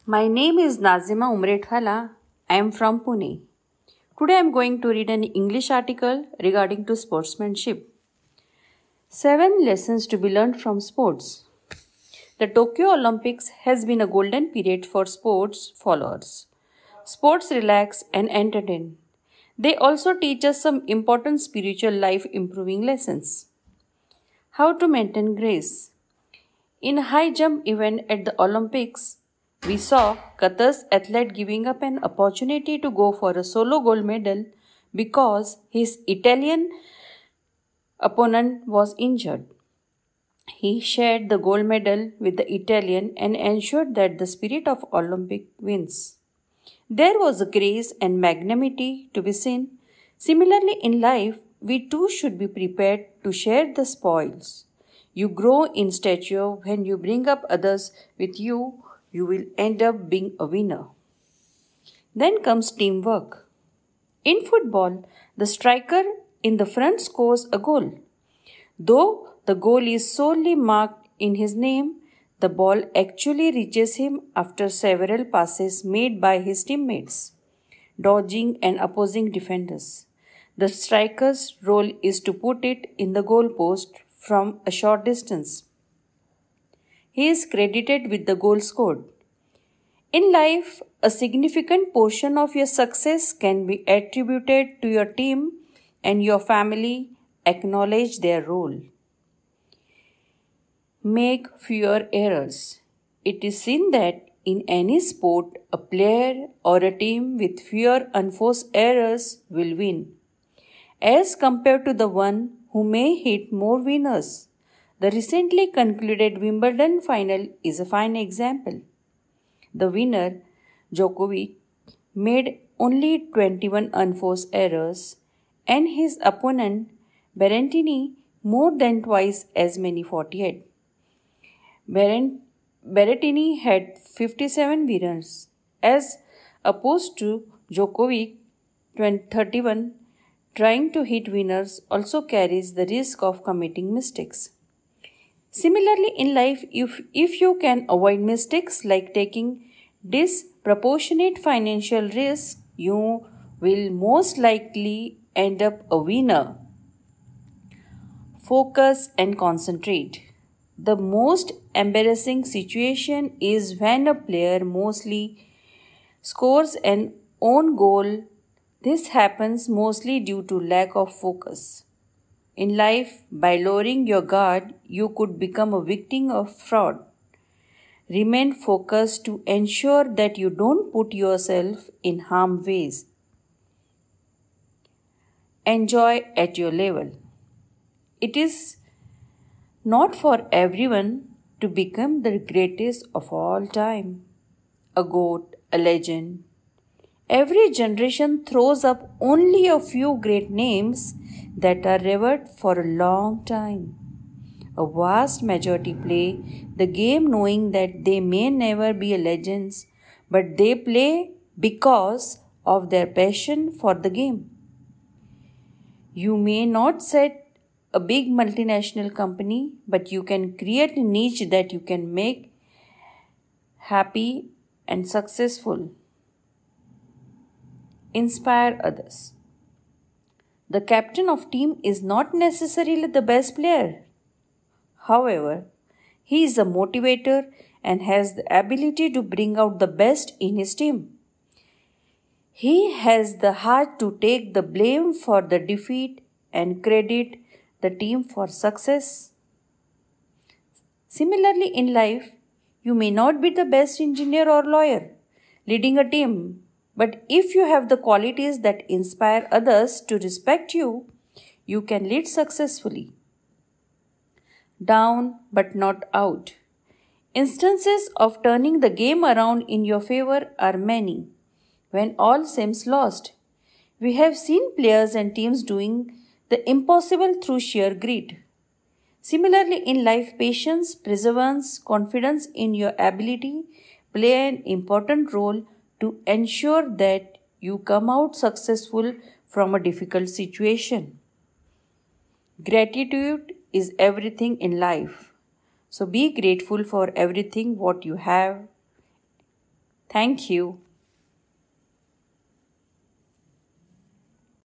My name is Nazima Umretwala. I am from Pune. Today I am going to read an English article regarding to sportsmanship. 7 lessons to be learned from sports. The Tokyo Olympics has been a golden period for sports followers. Sports relax and entertain. They also teach us some important spiritual life improving lessons. How to maintain grace. In a high jump event at the Olympics, we saw Qatar's athlete giving up an opportunity to go for a solo gold medal because his Italian opponent was injured. He shared the gold medal with the Italian and ensured that the spirit of Olympic wins. There was a grace and magnanimity to be seen. Similarly, in life, we too should be prepared to share the spoils. You grow in stature when you bring up others with you, you will end up being a winner. Then comes teamwork. In football, the striker in the front scores a goal. Though the goal is solely marked in his name, the ball actually reaches him after several passes made by his teammates, dodging and opposing defenders. The striker's role is to put it in the goal post from a short distance. He is credited with the goal scored. In life, a significant portion of your success can be attributed to your team and your family acknowledge their role. Make fewer errors. It is seen that in any sport, a player or a team with fewer unforced errors will win, as compared to the one who may hit more winners. The recently concluded Wimbledon final is a fine example. The winner, Djokovic, made only 21 unforced errors, and his opponent, Berrettini, more than twice as many 48. Berrettini had 57 winners, as opposed to Djokovic 31. Trying to hit winners also carries the risk of committing mistakes. Similarly, in life, if you can avoid mistakes like taking disproportionate financial risk, you will most likely end up a winner. Focus and concentrate. The most embarrassing situation is when a player mostly scores an own goal. This happens mostly due to lack of focus. In life, by lowering your guard, you could become a victim of fraud. Remain focused to ensure that you don't put yourself in harm's way. Enjoy at your level. It is not for everyone to become the greatest of all time, a goat, a legend. Every generation throws up only a few great names that are revered for a long time. A vast majority play the game knowing that they may never be legends, but they play because of their passion for the game. You may not set a big multinational company, but you can create a niche that you can make happy and successful. Inspire others. The captain of team is not necessarily the best player. However, he is a motivator and has the ability to bring out the best in his team. He has the heart to take the blame for the defeat and credit the team for success. Similarly, in life, you may not be the best engineer or lawyer leading a team, but if you have the qualities that inspire others to respect you, you can lead successfully. Down but not out. Instances of turning the game around in your favor are many. When all seems lost, we have seen players and teams doing the impossible through sheer grit. Similarly, in life, patience, perseverance, confidence in your ability play an important role to ensure that you come out successful from a difficult situation. Gratitude is everything in life. So be grateful for everything what you have. Thank you.